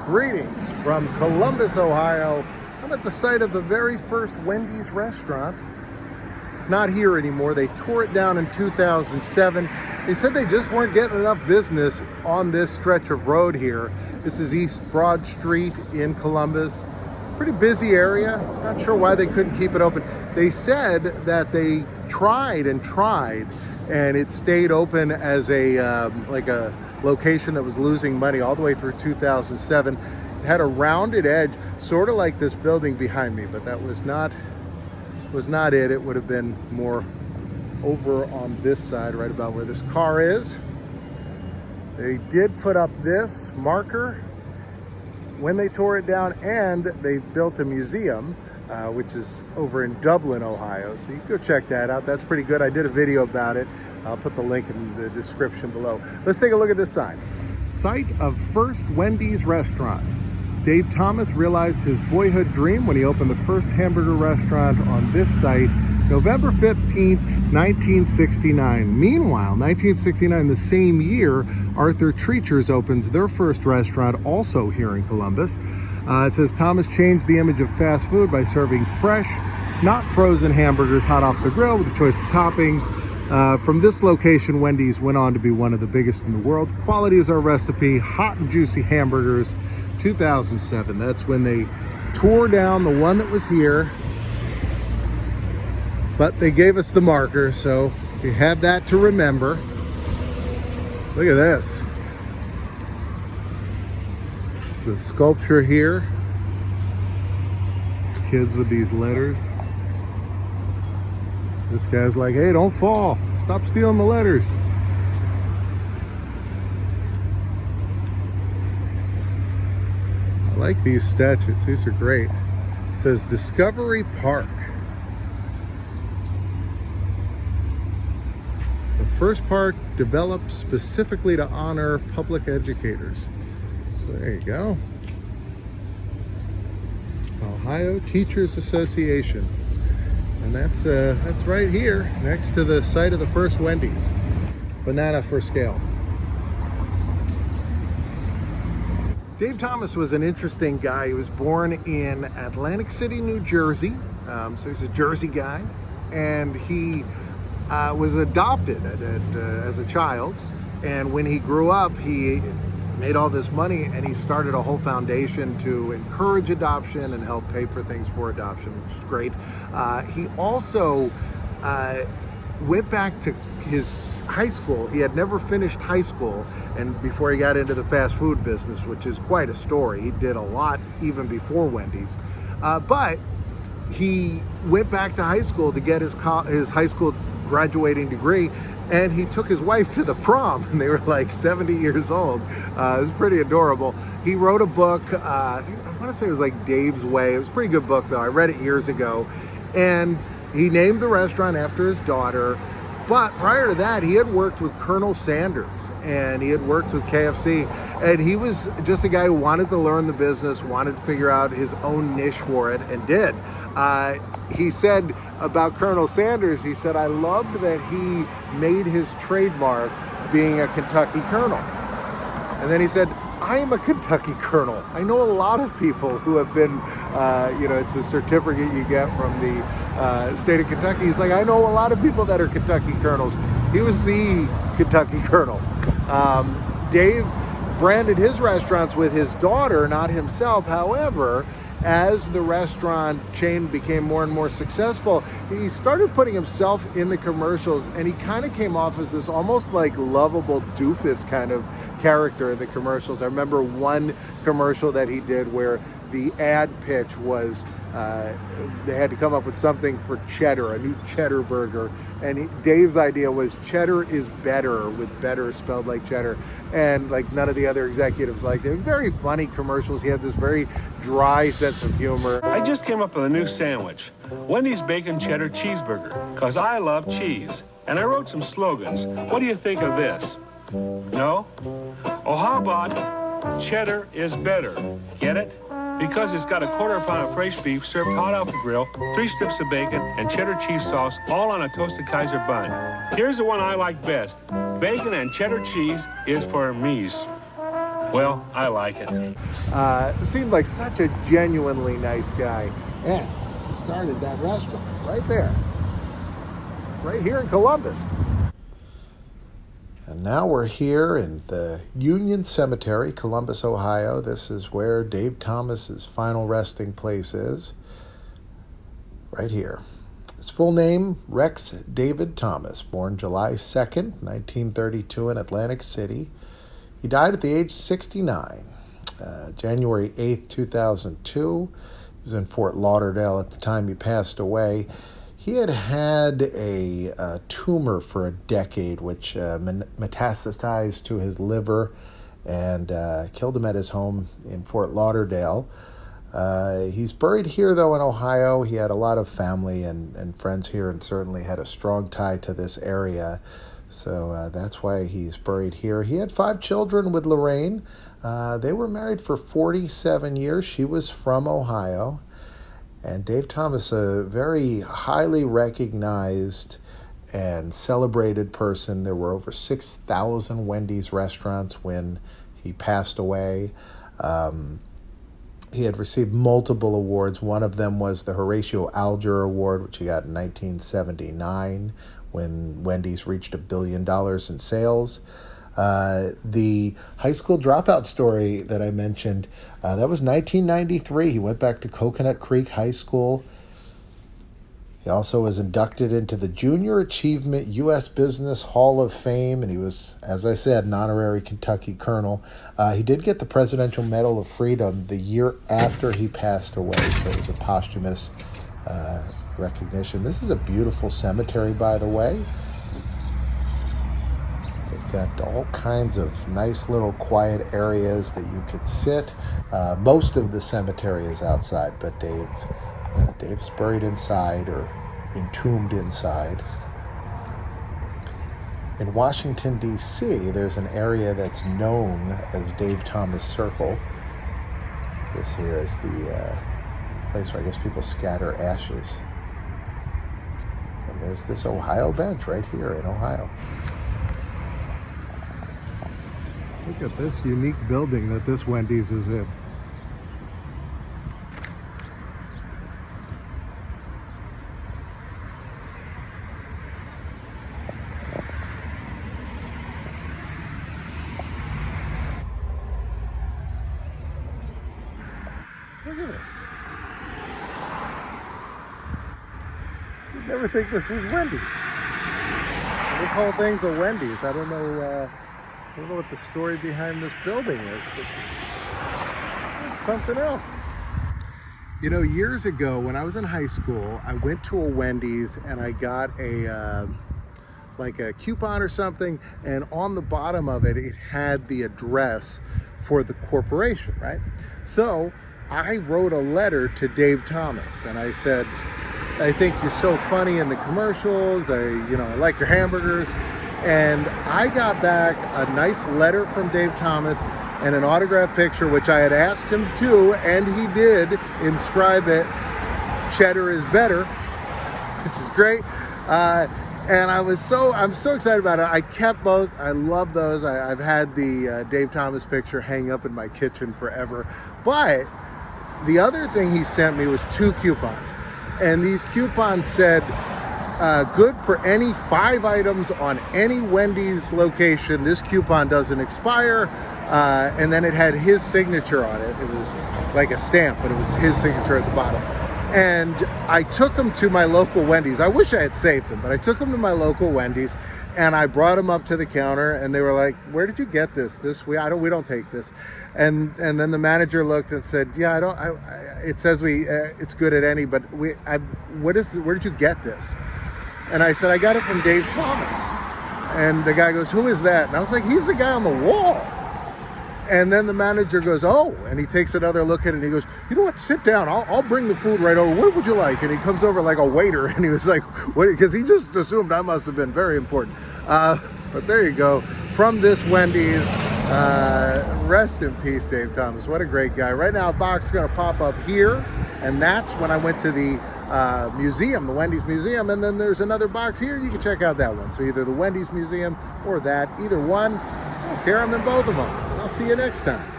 Greetings from Columbus, Ohio. I'm at the site of the very first Wendy's restaurant. It's not here anymore. They tore it down in 2007. They said they just weren't getting enough business on this stretch of road here. This is East Broad Street in Columbus. Pretty busy area. Not sure why they couldn't keep it open. They said that they tried and it stayed open as a like a location that was losing money all the way through 2007. It had a rounded edge, sort of like this building behind me, but that was not it. It would have been more over on this side, right about where this car is. They did put up this marker when they tore it down, and they built a museum, which is over in Dublin, Ohio. So you can go check that out. That's pretty good. I did a video about it. I'll put the link in the description below. Let's take a look at this sign. Site of first Wendy's restaurant. Dave Thomas realized his boyhood dream when he opened the first hamburger restaurant on this site, November 15th, 1969. Meanwhile, 1969, the same year, Arthur Treacher's opens their first restaurant, also here in Columbus. It says Thomas changed the image of fast food by serving fresh, not frozen hamburgers hot off the grill with a choice of toppings. From this location, Wendy's went on to be one of the biggest in the world. Quality is our recipe, hot and juicy hamburgers. 2007, that's when they tore down the one that was here, but they gave us the marker, so we have that to remember. Look at this. It's a sculpture here. Kids with these letters. This guy's like, hey, don't fall. Stop stealing the letters. I like these statues. These are great. It says Discovery Park. The first park developed specifically to honor public educators. So there you go. Ohio Teachers Association. And that's right here next to the site of the first Wendy's. Banana for scale. Dave Thomas was an interesting guy. He was born in Atlantic City, New Jersey. So he's a Jersey guy. And he was adopted as a child. And when he grew up, he made all this money and he started a whole foundation to encourage adoption and help pay for things for adoption, which is great. He also went back to his high school. He had never finished high school, and before he got into the fast food business, which is quite a story. He did a lot even before Wendy's, but he went back to high school to get his high school graduating degree, and he took his wife to the prom, and they were like 70 years old. It was pretty adorable. He wrote a book, I want to say it was like Dave's Way. It was a pretty good book though. I read it years ago, and he named the restaurant after his daughter. But prior to that, he had worked with Colonel Sanders, and he had worked with KFC, and he was just a guy who wanted to learn the business, wanted to figure out his own niche for it, and did. He said about Colonel Sanders, he said, I loved that he made his trademark being a Kentucky Colonel. And then he said, I am a Kentucky Colonel. I know a lot of people who have been, it's a certificate you get from the state of Kentucky. He's like, I know a lot of people that are Kentucky Colonels. He was the Kentucky Colonel. Dave branded his restaurants with his daughter, not himself. However, as the restaurant chain became more and more successful, he started putting himself in the commercials, and he kind of came off as this almost like lovable doofus kind of character in the commercials. I remember one commercial that he did where the ad pitch was they had to come up with something for cheddar, a new cheddar burger, and Dave's idea was cheddar is better, with better spelled like cheddar, and like none of the other executives liked it. Very funny commercials. He had this very dry sense of humor. I just came up with a new sandwich, Wendy's Bacon Cheddar Cheeseburger, because I love cheese. And I wrote some slogans. What do you think of this? No? Oh, how about cheddar is better? Get it? Because it's got a quarter pound of fresh beef served hot off the grill, 3 strips of bacon, and cheddar cheese sauce, all on a toasted Kaiser bun. Here's the one I like best. Bacon and cheddar cheese is for me's. Well, I like it. Seemed like such a genuinely nice guy. And he started that restaurant right there, right here in Columbus. And now we're here in the Union Cemetery, Columbus, Ohio. This is where Dave Thomas's final resting place is, right here. His full name, Rex David Thomas, born July 2nd, 1932 in Atlantic City. He died at the age of 69, January 8th, 2002. He was in Fort Lauderdale at the time he passed away. He had a tumor for a decade, which metastasized to his liver and killed him at his home in Fort Lauderdale. He's buried here, though, in Ohio. He had a lot of family and friends here and certainly had a strong tie to this area. So that's why he's buried here. He had 5 children with Lorraine. They were married for 47 years. She was from Ohio. And Dave Thomas, a very highly recognized and celebrated person. There were over 6,000 Wendy's restaurants when he passed away. He had received multiple awards. One of them was the Horatio Alger Award, which he got in 1979 when Wendy's reached $1 billion in sales. The high school dropout story that I mentioned, that was 1993. He went back to Coconut Creek High School. He also was inducted into the Junior Achievement U.S. Business Hall of Fame, and he was, as I said, an honorary Kentucky colonel. He did get the Presidential Medal of Freedom the year after he passed away, so it was a posthumous recognition. This is a beautiful cemetery, by the way. They've got all kinds of nice little quiet areas that you could sit. Most of the cemetery is outside, but Dave's buried inside or entombed inside. In Washington, D.C., there's an area that's known as Dave Thomas Circle. This here is the place where I guess people scatter ashes. And there's this Ohio bench right here in Ohio. Look at this unique building that this Wendy's is in. Look at this. You'd never think this was Wendy's. This whole thing's a Wendy's. I don't know what the story behind this building is, but it's something else. You know, years ago when I was in high school, I went to a Wendy's and I got like a coupon or something, and on the bottom of it, it had the address for the corporation, right? So I wrote a letter to Dave Thomas and I said, I think you're so funny in the commercials. I like your hamburgers. And I got back a nice letter from Dave Thomas and an autographed picture, which I had asked him to, and he did inscribe it, "Cheddar is better," which is great. And I'm so excited about it. I kept both. I love those. I've had the Dave Thomas picture hang up in my kitchen forever. But the other thing he sent me was 2 coupons. And these coupons said, good for any 5 items on any Wendy's location. This coupon doesn't expire. And then it had his signature on it. It was like a stamp, but it was his signature at the bottom. And I took him to my local Wendy's. I wish I had saved him, but I took him to my local Wendy's and I brought him up to the counter and they were like, "Where did you get this? We don't take this." And then the manager looked and said, "Yeah, it says it's good at any, but where did you get this?" And I said, "I got it from Dave Thomas." And the guy goes, "Who is that?" And I was like, "He's the guy on the wall." And then the manager goes, "Oh," and he takes another look at it and he goes, "You know what, sit down, I'll bring the food right over. What would you like?" And he comes over like a waiter and he was like, "What?" Because he just assumed I must have been very important. But there you go. From this Wendy's, rest in peace, Dave Thomas. What a great guy. Right now, a box is going to pop up here, and that's when I went to the museum, the Wendy's Museum, and then there's another box here. You can check out that one. So either the Wendy's Museum or that, either one. I don't care, I'm in both of them. I'll see you next time.